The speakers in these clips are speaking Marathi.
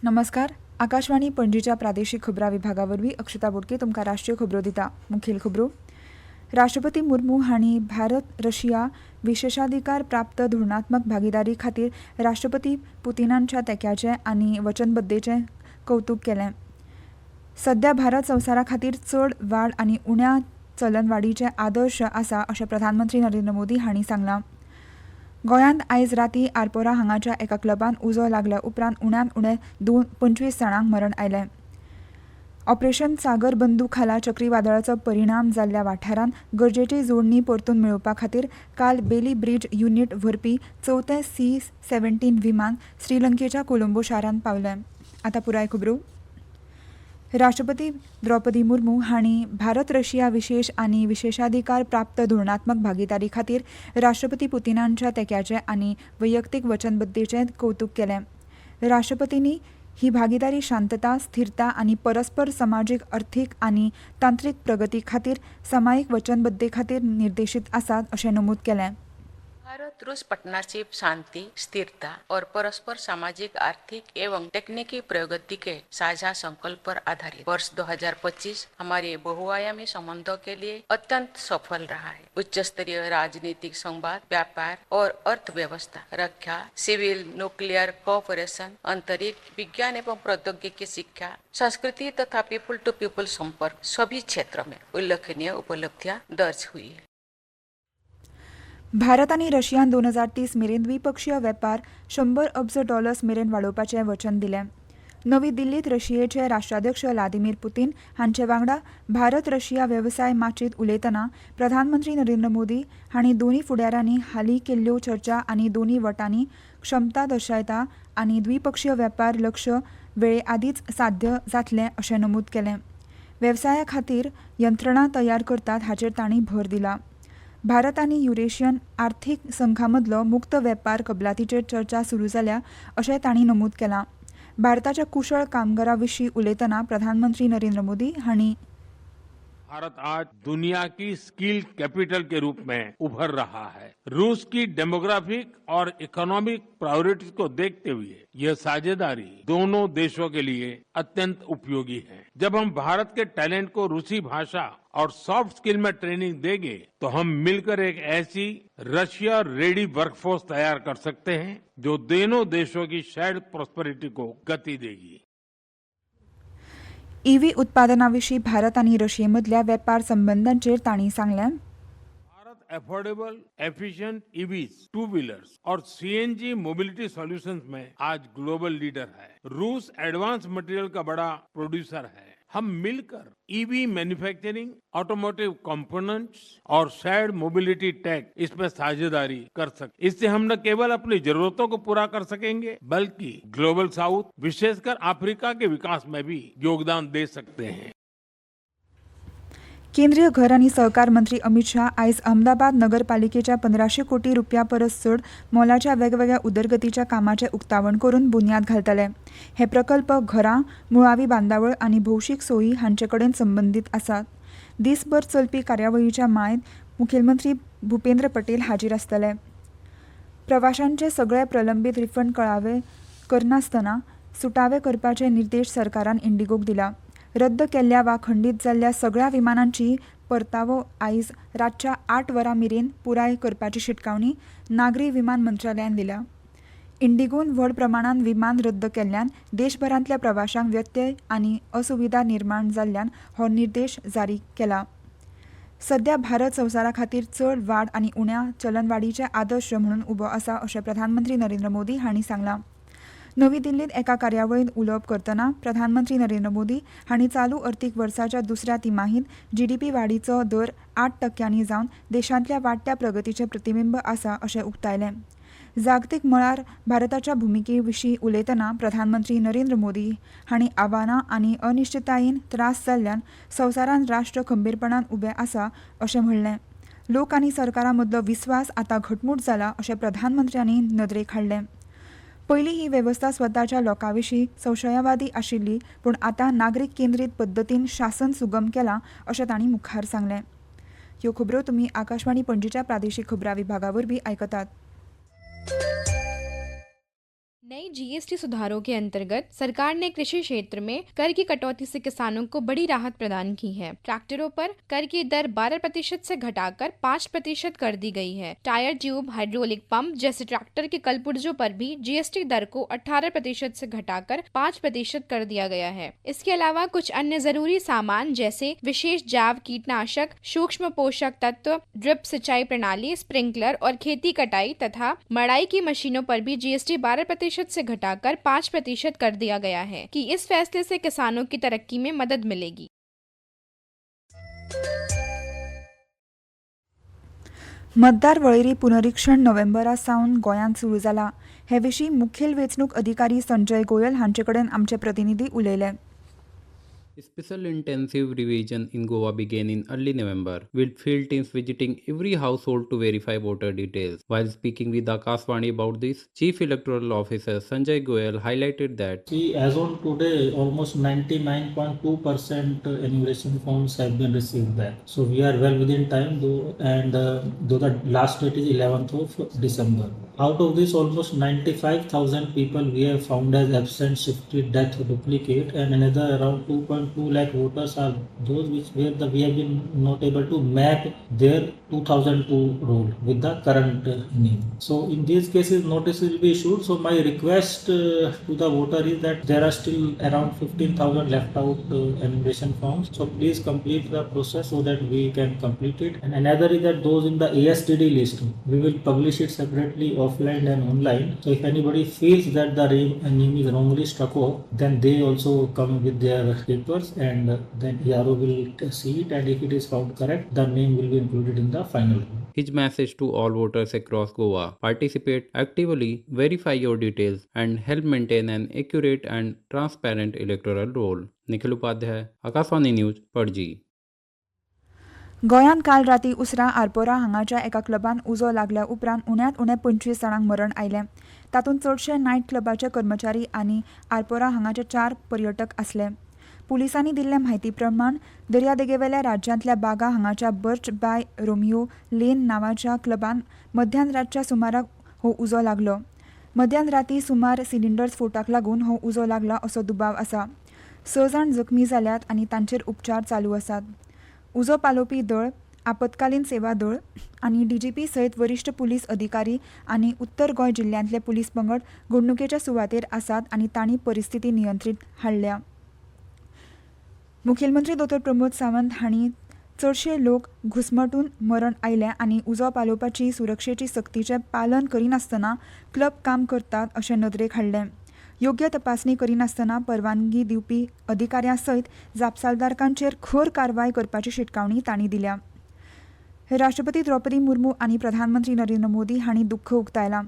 नमस्कार. आकाशवाणी पणजीच्या प्रादेशीक खबरां विभागावरवीं अक्षता बोडके तुमकां राष्ट्रीय खबरो दिता. मुखेल खबरो. राष्ट्रपती मुर्मू हांणी भारत रशिया विशेषाधिकार प्राप्त धोरणात्मक भागीदारी खातीर राष्ट्रपती पुतिनांच्या तेंक्याचें आनी वचनबद्धतेचें कौतुक केलें. सध्या भारत संवसारा खातीर चड वाड आनी उण्या चलनवाडीचे आदर्श आसा अशें प्रधानमंत्री नरेंद्र मोदी हांणी सांगलां. गोंयांत आयज रातीं आरपोरा हांगाच्या एका क्लबान उजो लागल्या उपरांत उण्यांत उणे 25 जाणांक मरण आयलें. ऑपरेशन सागर बंदू खाला चक्रीवादळाचो परिणाम जाल्ल्या वाठारांत गरजेची जोडणी परतून मेळोवपा खातीर काल बेली ब्रिज युनिट व्हरपी 4थें C-17 विमान श्रीलंकेच्या कोलंबो शारांत पावलें. आतां पुराय खबरो. राष्ट्रपती द्रौपदी मुर्मू हांणी भारत रशिया विशेष आनी विशेषाधिकार प्राप्त धोरणात्मक भागीदारी खातीर राष्ट्रपती पुतिनांच्या तेंक्याचें आनी वैयक्तीक वचनबद्धतेचें कौतुक केलें. राष्ट्रपतींनी ही भागीदारी शांतता, स्थिरता आनी परस्पर समाजीक, अर्थीक आनी तांत्रीक प्रगती खातीर सामायिक वचनबद्धते खातीर निर्देशीत आसात अशें नमूद केलें. भारत रूस पार्टनरशिप शांति, स्थिरता और परस्पर सामाजिक, आर्थिक एवं तकनीकी प्रगति के साझा संकल्प पर आधारित वर्ष 2025 हमारे बहुआयामी संबंधों के लिए अत्यंत सफल रहा है. उच्च स्तरीय राजनीतिक संवाद, व्यापार और अर्थव्यवस्था, रक्षा, सिविल, न्यूक्लियर कोऑपरेशन, अंतरिक्ष, विज्ञान एवं प्रौद्योगिकी शिक्षा, संस्कृति तथा पीपल टू पीपल संपर्क सभी क्षेत्रों में उल्लेखनीय उपलब्धियां दर्ज हुई है. भारत आनी रशियान 2030 मेरेन द्विपक्षीय वेपार $100 अब्ज मेरेन वाडोवपाचें वचन दिलें. नवी दिल्लीत रशियेचे राष्ट्राध्यक्ष व्लादिमीर पुतीन हांचे वांगडा भारत रशिया वेवसाय माचयेंत उलयतना प्रधानमंत्री नरेंद्र मोदी हांणी दोनूय फुडाऱ्यांनी हालीं केल्ल्यो चर्चा आनी दोनूय वटांनी क्षमता दर्शायता आनी द्विपक्षीय वेपार लक्ष्य वेळे आदींच साध्य जातलें अशें नमूद केलें. वेवसाया खातीर यंत्रणा तयार करतात हाचेर तांणी भर दिला. भारत आनी युरेशियन आर्थीक संघामदलो मुक्त वेपार कबलातीचेर चर्चा सुरू जाल्या अशें तांणी नमूद केलां. भारताच्या कुशळ कामगारां विशीं उलयतना प्रधानमंत्री नरेंद्र मोदी हांणी भारत आज दुनिया की स्किल कैपिटल के रूप में उभर रहा है. रूस की डेमोग्राफिक और इकोनॉमिक प्रायोरिटीज को देखते हुए यह साझेदारी दोनों देशों के लिए अत्यंत उपयोगी है. जब हम भारत के टैलेंट को रूसी भाषा और सॉफ्ट स्किल में ट्रेनिंग देंगे तो हम मिलकर एक ऐसी रशिया रेडी वर्कफोर्स तैयार कर सकते हैं जो दोनों देशों की शेयर्ड प्रॉस्पेरिटी को गति देगी. ईव्ही उत्पादनाविशीं भारत आनी रशियेमदल्या वेपार संबंधांचेर तांणी सांगलें. Bharat affordable, efficient EVs, two wheelers और सीएनजी मोबिलिटी सॉल्यूशंस में आज ग्लोबल लीडर है. रूस एडवांस मटेरियल का बड़ा प्रोड्यूसर है. हम मिलकर ईवी मैन्युफैक्चरिंग, ऑटोमोटिव कंपोनेंट्स और शेयर्ड मोबिलिटी टेक इसमें साझेदारी कर सकते. इससे हम न केवल अपनी जरूरतों को पूरा कर सकेंगे बल्कि ग्लोबल साउथ, विशेषकर अफ्रीका के विकास में भी योगदान दे सकते हैं. केंद्रीय घर आनी सहकार मंत्री अमित शाह आयज अहमदाबाद नगरपालिकेच्या 1500 कोटी रुपया परस चड मोलाच्या वेगवेगळ्या उदरगतीच्या कामांचें उक्तावण करून बुन्याद घालतले. हे प्रकल्प घरां, मुळावी बांदावळ आनी भौशीक सोयी हांचे कडेन संबंदीत आसात. दिसभर चलपी कार्यावळीच्या मायेंत मुखेलमंत्री भुपेंद्र पटेल हाजीर आसतले. प्रवाशांचे सगळे प्रलंबीत रिफंड कळावे करनासतना सुटावे करपाचे निर्देश सरकारान इंडिगोक दिला. रद्द केल्ल्या वा खंडीत जाल्ल्या सगळ्या विमानांची परतावो आयज रातच्या 8 वरां मेरेन पुराय करपाची शिटकावणी नागरी विमान मंत्रालयान दिल्या. इंडिगोन व्हड प्रमाणांत विमान रद्द केल्ल्यान देशभरांतल्या प्रवाशांक व्यत्यय आनी असुविधा निर्माण जाल्ल्यान हो निर्देश जारी केला. सध्या भारत संवसारा खातीर चड वाड आनी उण्या चलनवाडीचे आदर्श म्हणून उबो आसा अशें प्रधानमंत्री नरेंद्र मोदी हांणी सांगलां. नवी दिल्लीत एका कार्यावळींत उलोवप करतना प्रधानमंत्री नरेंद्र मोदी हांणी चालू अर्थीक वर्साच्या दुसऱ्या तिमाहीत जीडीपी वाडीचो दर 8% जावन देशांतल्या वाडट्या प्रगतीचें प्रतिबिंब आसा अशें उक्तायलें. जागतीक मळार भारताच्या भुमिके विशीं उलयतना प्रधानमंत्री नरेंद्र मोदी हांणी आव्हानां आनी अनिश्चिततायेन त्रास जाल्ल्यान संवसारान राष्ट्र खंबीरपणान उबें आसा अशें म्हणलें. लोक आनी सरकारा मदलो विस्वास आतां घटमूट जाला अशें प्रधानमंत्र्यांनी नदरेक हाडलें. पयलीं ही वेवस्था स्वताच्या लोकांविशीं संशयवादी आशिल्ली पूण आतां नागरीक केंद्रीत पद्दतीन शासन सुगम केलां अशें तांणी मुखार सांगलें. ह्यो खबरो तुमी आकाशवाणी पणजीच्या प्रादेशीक खबरां विभागा वरवीं आयकतात. नई जीएसटी सुधारों के अंतर्गत सरकार ने कृषि क्षेत्र में कर की कटौती से किसानों को बड़ी राहत प्रदान की है। ट्रैक्टरों पर कर की दर 12% से घटाकर 5% कर दी गई है। टायर ट्यूब, हाइड्रोलिक पंप जैसे ट्रैक्टर के कलपुर्जों पर भी जीएसटी दर को 18% से घटाकर 5% कर दिया गया है। इसके अलावा कुछ अन्य जरूरी सामान जैसे विशेष जैव कीटनाशक, सूक्ष्म पोषक तत्व, ड्रिप सिंचाई प्रणाली, स्प्रिंकलर और खेती कटाई तथा मड़ाई की मशीनों पर भी जीएसटी 12% से घटाकर 5% कर दिया गया है कि इस फैसले से किसानों की तरक्की में मदद मिलेगी। मतदार वळेरी पुनरीक्षण नोव्हेंबरा सावन गोंयांत सुरू जाला। हे विशीं मुखेल वेंचणूक अधिकारी संजय गोयल हांचे कडेन आमचे प्रतिनिधी उलयले। Special intensive revision in Goa began in early November, with field teams visiting every household to verify voter details. While speaking with Akashvani about this, Chief Electoral Officer Sanjay Goyal highlighted that See, as on today, almost 99.2% enumeration forms have been received back. So we are well within time, though the last date is 11th of December. Out of this, almost 95,000 people we have found as absent, shifted, death, duplicate, and another around 2.2 lakh voters are those we have been not able to map their 2002 roll with the current name. So in these cases, notice will be issued. So my request to the voter is that there are still around 15,000 left out enumeration forms. So please complete the process so that we can complete it. And another is that those in the ASTD list, we will publish it separately offline and online. So if anybody feels that the name is wrongly struck off, then they also come with their papers and then ERO will see it, and if it is found correct, the name will be included in the final. his message to all voters across Goa: participate actively, verify your details, and help maintain an accurate and transparent electoral roll. Nikhil Upadhyay, Akashvani news, Panaji. गोंयांत काल राती उसरां आरपोरा हांगाच्या एका क्लबान उजो लागल्या उपरांत उण्यांत उणे 25 जाणांक मरण आयलें. तातूंत चडशे नायट क्लबाचे कर्मचारी आनी आरपोरा हांगाचे 4 पर्यटक आसले. पुलिसांनी दिल्ले म्हायती प्रमाण दर्यादेगेवेल्या राज्यांतल्या बागा हांगाच्या बर्च बाय रोमियो लेन नांवाच्या क्लबान मध्यान रातच्या सुमाराक हो उजो लागलो. मध्यान राती सुमार सिलिंडर स्फोटाक लागून हो उजो लागला असो दुबाव आसा. 6 जाण जखमी जाल्यात आनी तांचेर उपचार चालू आसात. उजो पालोवपी दळ, आपतकालीन सेवा दळ आनी डीजीपी सयत वरिश्ठ पुलीस अधिकारी आनी उत्तर गोंय जिल्ल्यांतले पुलीस पंगड घडणुकेच्या सुवातेर आसात आनी तांणी परिस्थिती नियंत्रीत हाडल्या. मुखेलमंत्री डॉ. प्रमोद सावंत हांणी चडशे लोक घुस्मटून मरण आयले आनी उजो पालोवपाची सुरक्षेची सक्तीचें पालन करिनासतना क्लब काम करतात अशें नदरेक हाडलें. योग्य तपासणी करिनासतना परवानगी दिवपी अधिकाऱ्यां सयत जापसालदारकांचेर खर कारवाय करपाची शिटकावणी तांणी दिल्या. राष्ट्रपती द्रौपदी मुर्मू आनी प्रधानमंत्री नरेंद्र मोदी हांणी दुख्ख उक्तायलां.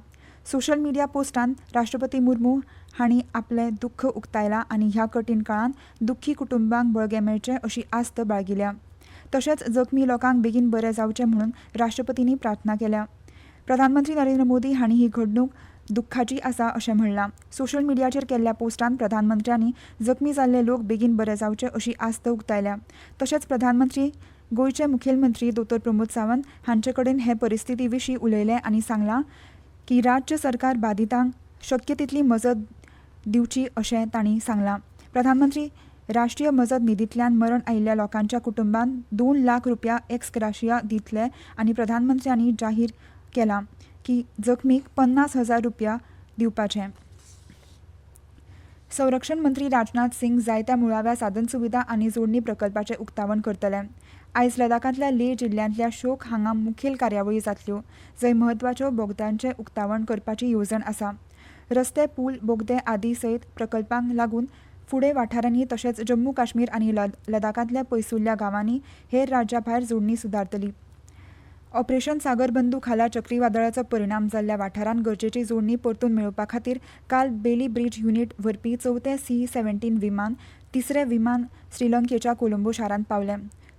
सोशल मिडिया पोस्टांत राष्ट्रपती मुर्मू हांणी आपलें दुख्ख उक्तायलां आनी ह्या कठीण काळांत दुख्खी कुटुंबांक बळगें मेळचें अशी आस्त बाळगिल्या. तशेंच जखमी लोकांक बेगीन बरें जावचें म्हणून राष्ट्रपतींनी प्रार्थना केल्या. प्रधानमंत्री नरेंद्र मोदी हांणी ही घडणूक दुख्खाची आसा अशें म्हणलां. सोशल मिडियाचेर केल्ल्या पोस्टांत प्रधानमंत्र्यांनी जखमी जाल्ले लोक बेगीन बरे जावचे अशी आस्त उक्तायल्या. तशेंच प्रधानमंत्री गोंयचे मुखेलमंत्री डॉ. प्रमोद सावंत हांचे कडेन हे परिस्थिती विशीं उलयले आनी सांगलां की राज्य सरकार बाधितांक शक्य तितली मजत दिवची अशें तांणी सांगलां. प्रधानमंत्री राष्ट्रीय मजत निधींतल्यान मरण आयिल्ल्या लोकांच्या कुटुंबांक 2 लाख रुपया एक्स ग्राशिया दितले आनी प्रधानमंत्र्यांनी जाहीर केलां की जखमीक 50,000 रुपया दिवपाचे. संरक्षण मंत्री राजनाथ सिंग जायत्या मुळाव्या साधनसुविधा आनी जोडणी प्रकल्पाचें उक्तावण करतले. आयज लडाखांतल्या लेह जिल्ल्यांतल्या शोक हांगा मुखेल कार्यावळी जातल्यो, जंय म्हत्वाच्यो बोगद्यांचें उक्तावण करपाची येवजण आसा. रस्ते, पूल, बोगदे आदी सयत प्रकल्पांक लागून फुडें वाठारांनी तशेंच जम्मू काश्मीर आनी लडाखांतल्या पयसुल्ल्या गांवांनी हेर राज्यां भायर जोडणी सुदारतली. ऑपरेशन सागर बंदू खाला चक्रीवादळाचो परिणाम जाल्ल्या वाठारांत गरजेची जोडणी परतून मेळोवपा खातीर काल बेली ब्रिज युनिट व्हरपी 4थें C-17 विमान 3रे विमान श्रीलंकेच्या कोलंबो शारांत पावलें.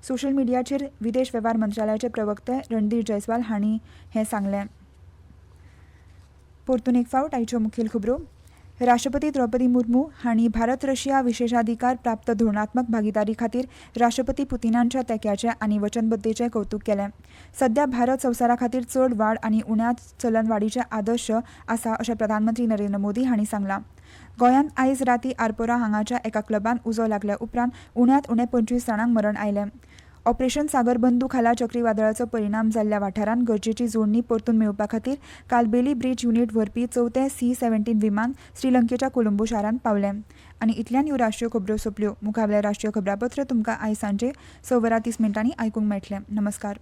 सोशल मिडियाचेर विदेश वेव्हार मंत्रालयाचे प्रवक्ते रणधीर जयस्वाल हांणी हें सांगलें. परतून एक फावट आयच्यो मुखेल खबरो. राष्ट्रपती द्रौपदी मुर्मू हांणी भारत रशिया विशेषाधिकार प्राप्त धोरणात्मक भागीदारी खातीर राष्ट्रपती पुतिनांच्या तेंक्याचें आनी वचनबद्धतेचें कौतुक केलें. सध्या भारत संवसारा खातीर चड वाड आनी उण्या चलनवाडीचे आदर्श आसा अशें प्रधानमंत्री नरेंद्र मोदी हांणी सांगलां. गोंयांत आयज रातीं आरपोरा हांगाच्या एका क्लबान उजो लागल्या उपरांत उण्यांत उणे 25 जाणांक मरण आयलें. ऑपरेशन सागर बंदू खाला चक्रीवादळाचो परिणाम जाल्ल्या वाठारांत गरजेची जोडणी परतून मेळोवपा खातीर काल बेली ब्रिज युनिट व्हरपी 4थें C-17 विमान श्रीलंकेच्या कोलंबो शारांत पावलें. आनी इतल्यान ह्यो राष्ट्रीय खबरो सोंपल्यो. मुखावेलें राष्ट्रीय खबरापत्र तुमकां आयज सांजे 6:30 आयकूंक मेळटलें. नमस्कार.